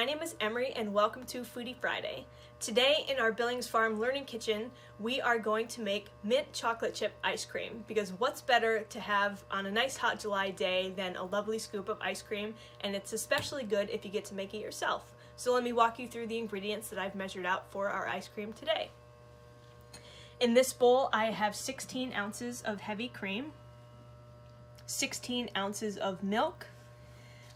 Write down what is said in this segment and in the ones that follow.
my name is Emery and welcome to Foodie Friday. Today in our Billings Farm Learning Kitchen, we are going to make mint chocolate chip ice cream because what's better to have on a nice hot July day than a lovely scoop of ice cream, and it's especially good if you get to make it yourself. So let me walk you through the ingredients that I've measured out for our ice cream today. In this bowl I have 16 ounces of heavy cream, 16 ounces of milk.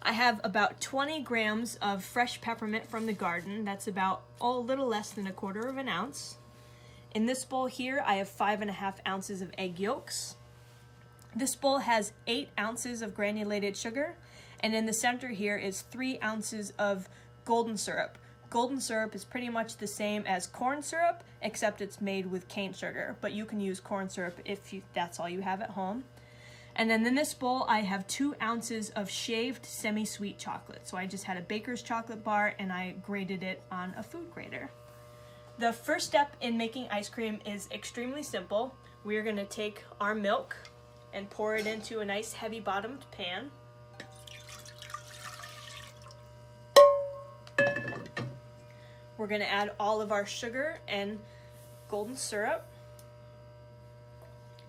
I have about 20 grams of fresh peppermint from the garden. That's about a little less than 1/4 ounce. In this bowl here, I have 5.5 ounces of egg yolks. This bowl has 8 ounces of granulated sugar, and in the center here is 3 ounces of golden syrup. Golden syrup is pretty much the same as corn syrup, except it's made with cane sugar, but you can use corn syrup if that's all you have at home. And then in this bowl, I have 2 ounces of shaved semi-sweet chocolate. So I just had a baker's chocolate bar and I grated it on a food grater. The first step in making ice cream is extremely simple. We are going to take our milk and pour it into a nice heavy bottomed pan. We're going to add all of our sugar and golden syrup.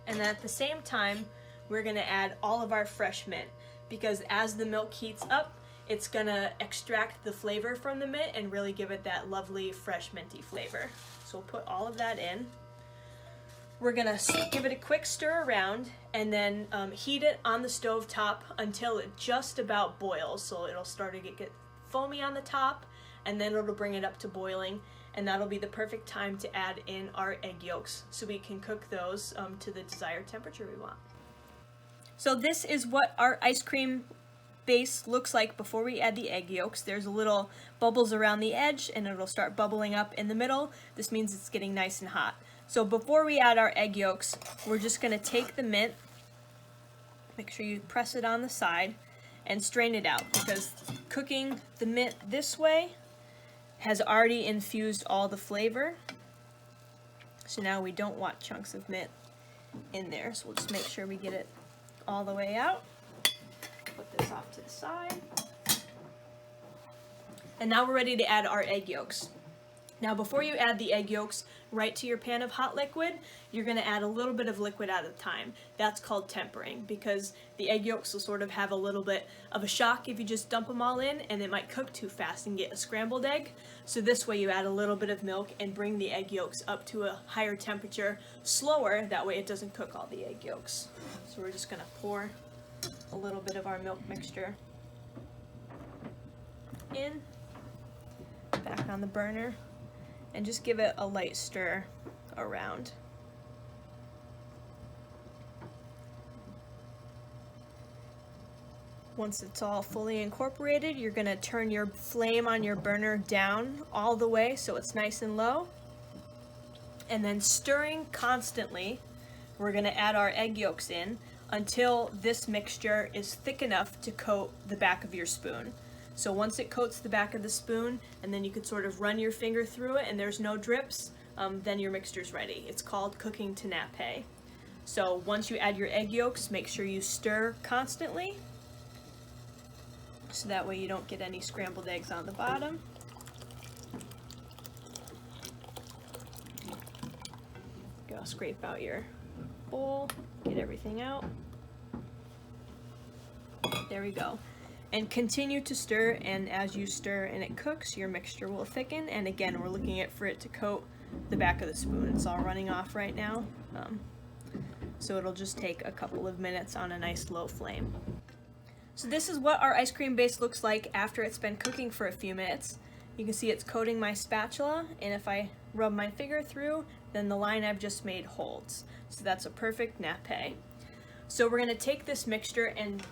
And then at the same time, we're going to add all of our fresh mint, because as the milk heats up, it's going to extract the flavor from the mint and really give it that lovely fresh minty flavor. So we'll put all of that in. We're going to give it a quick stir around and then heat it on the stove top until it just about boils. So it'll start to get foamy on the top, and then it'll bring it up to boiling, and that'll be the perfect time to add in our egg yolks so we can cook those to the desired temperature we want. So this is what our ice cream base looks like before we add the egg yolks. There's a little bubbles around the edge and it'll start bubbling up in the middle. This means it's getting nice and hot. So before we add our egg yolks, we're just going to take the mint, make sure you press it on the side, and strain it out, because cooking the mint this way has already infused all the flavor. So now we don't want chunks of mint in there, so we'll just make sure we get it all the way out. Put this off to the side. And now we're ready to add our egg yolks. Now before you add the egg yolks right to your pan of hot liquid, you're going to add a little bit of liquid at a time. That's called tempering, because the egg yolks will sort of have a little bit of a shock if you just dump them all in, and it might cook too fast and get a scrambled egg. So this way you add a little bit of milk and bring the egg yolks up to a higher temperature slower, that way it doesn't cook all the egg yolks. So we're just going to pour a little bit of our milk mixture in, back on the burner, and just give it a light stir around. Once it's all fully incorporated, you're going to turn your flame on your burner down all the way so it's nice and low. And then stirring constantly, we're going to add our egg yolks in until this mixture is thick enough to coat the back of your spoon. So once it coats the back of the spoon, and then you can sort of run your finger through it and there's no drips, then your mixture's ready. It's called cooking to nappe. So once you add your egg yolks, make sure you stir constantly, so that way you don't get any scrambled eggs on the bottom. Go scrape out your bowl, get everything out. There we go. And continue to stir, and as you stir and it cooks, your mixture will thicken. And again, we're looking for it to coat the back of the spoon. It's all running off right now, so it'll just take a couple of minutes on a nice low flame. So this is what our ice cream base looks like after it's been cooking for a few minutes. You can see it's coating my spatula, and if I rub my finger through, then the line I've just made holds. So that's a perfect nappe. So we're going to take this mixture, and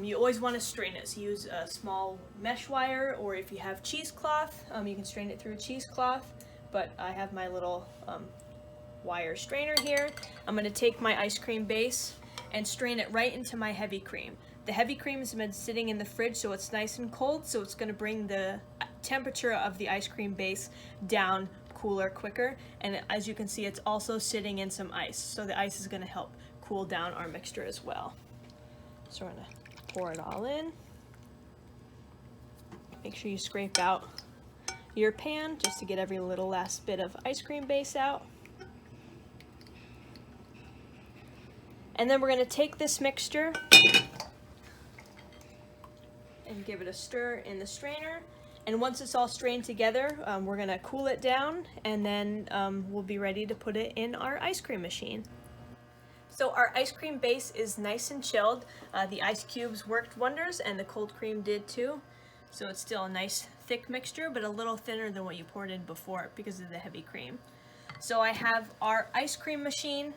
you always want to strain it. So use a small mesh wire, or if you have cheesecloth, you can strain it through a cheesecloth, but I have my little wire strainer here. I'm going to take my ice cream base and strain it right into my heavy cream. The heavy cream has been sitting in the fridge, so it's nice and cold, so it's going to bring the temperature of the ice cream base down cooler quicker. And as you can see, it's also sitting in some ice, so the ice is going to help cool down our mixture as well. So we're going to pour it all in. Make sure you scrape out your pan just to get every little last bit of ice cream base out. And then we're going to take this mixture and give it a stir in the strainer. And once it's all strained together, we're going to cool it down, and then we'll be ready to put it in our ice cream machine. So our ice cream base is nice and chilled. The ice cubes worked wonders, and the cold cream did too. So it's still a nice thick mixture, but a little thinner than what you poured in before because of the heavy cream. So I have our ice cream machine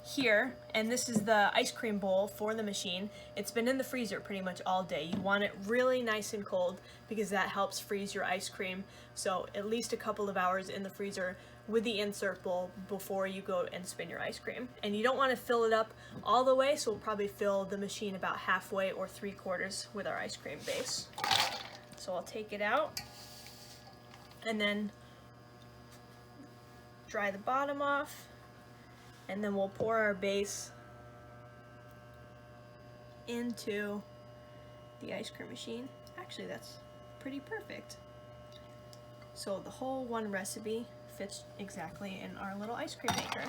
here, and this is the ice cream bowl for the machine. It's been in the freezer pretty much all day. You want it really nice and cold because that helps freeze your ice cream. So at least a couple of hours in the freezer with the insert bowl before you go and spin your ice cream. And you don't want to fill it up all the way, so we'll probably fill the machine about halfway or 3/4 with our ice cream base. So I'll take it out and then dry the bottom off. And then we'll pour our base into the ice cream machine. Actually, that's pretty perfect. So the whole one recipe fits exactly in our little ice cream maker.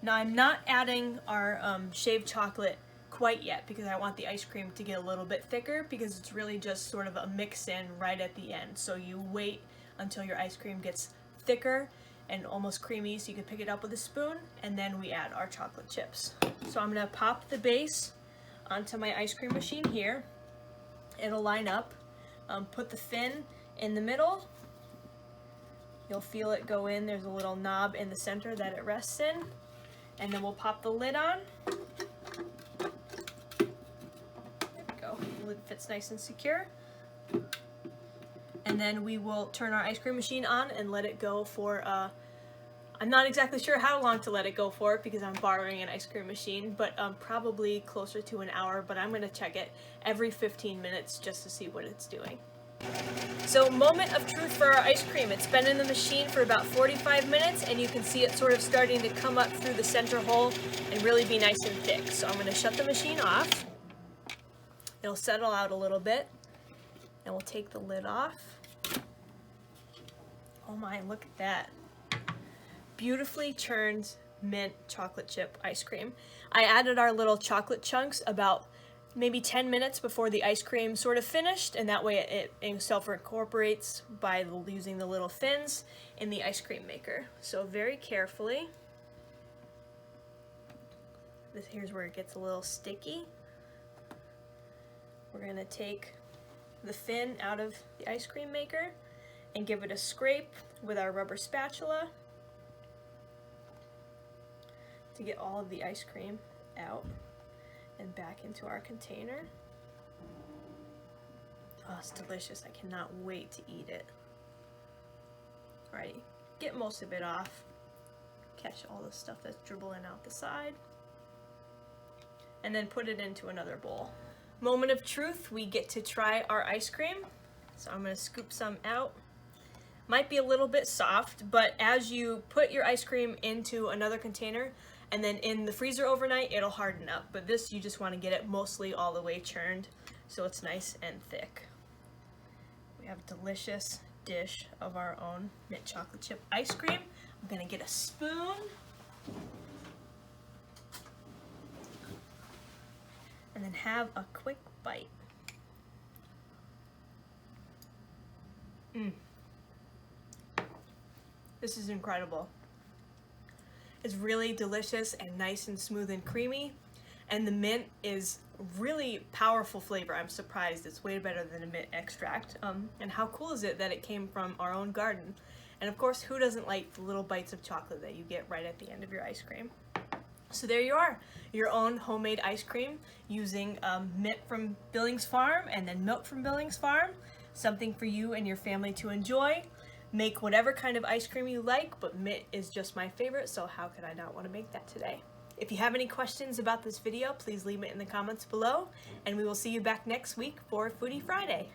Now I'm not adding our shaved chocolate quite yet because I want the ice cream to get a little bit thicker, because it's really just sort of a mix in right at the end. So you wait until your ice cream gets thicker and almost creamy so you can pick it up with a spoon, and then we add our chocolate chips. So I'm gonna pop the base onto my ice cream machine here. It'll line up. Put the fin in the middle. You'll feel it go in. There's a little knob in the center that it rests in. And then we'll pop the lid on. There we go. The lid fits nice and secure. And then we will turn our ice cream machine on and let it go for, I'm not exactly sure how long to let it go for because I'm borrowing an ice cream machine, but probably closer to an hour, but I'm gonna check it every 15 minutes just to see what it's doing. So moment of truth for our ice cream. It's been in the machine for about 45 minutes, and you can see it sort of starting to come up through the center hole and really be nice and thick. So I'm gonna shut the machine off. It'll settle out a little bit, and we'll take the lid off. Oh my, look at that. Beautifully churned mint chocolate chip ice cream. I added our little chocolate chunks about maybe 10 minutes before the ice cream sort of finished, and that way it self-incorporates by using the little fins in the ice cream maker. So very carefully. Here's where it gets a little sticky. We're gonna take the fin out of the ice cream maker and give it a scrape with our rubber spatula to get all of the ice cream out and back into our container. Oh, it's delicious. I cannot wait to eat it. Alrighty, get most of it off. Catch all the stuff that's dribbling out the side. And then put it into another bowl. Moment of truth, we get to try our ice cream. So I'm gonna scoop some out. Might be a little bit soft, but as you put your ice cream into another container and then in the freezer overnight, it'll harden up. But this, you just want to get it mostly all the way churned so it's nice and thick. We have a delicious dish of our own mint chocolate chip ice cream. I'm gonna get a spoon. And then have a quick bite. This is incredible. It's really delicious and nice and smooth and creamy, and the mint is really powerful flavor. I'm surprised. It's way better than a mint extract. And how cool is it that it came from our own garden? And of course, who doesn't like the little bites of chocolate that you get right at the end of your ice cream? So there you are, your own homemade ice cream using mint from Billings Farm and then milk from Billings Farm. Something for you and your family to enjoy. Make whatever kind of ice cream you like, but mint is just my favorite, so how could I not want to make that today? If you have any questions about this video, please leave it in the comments below, and we will see you back next week for Foodie Friday.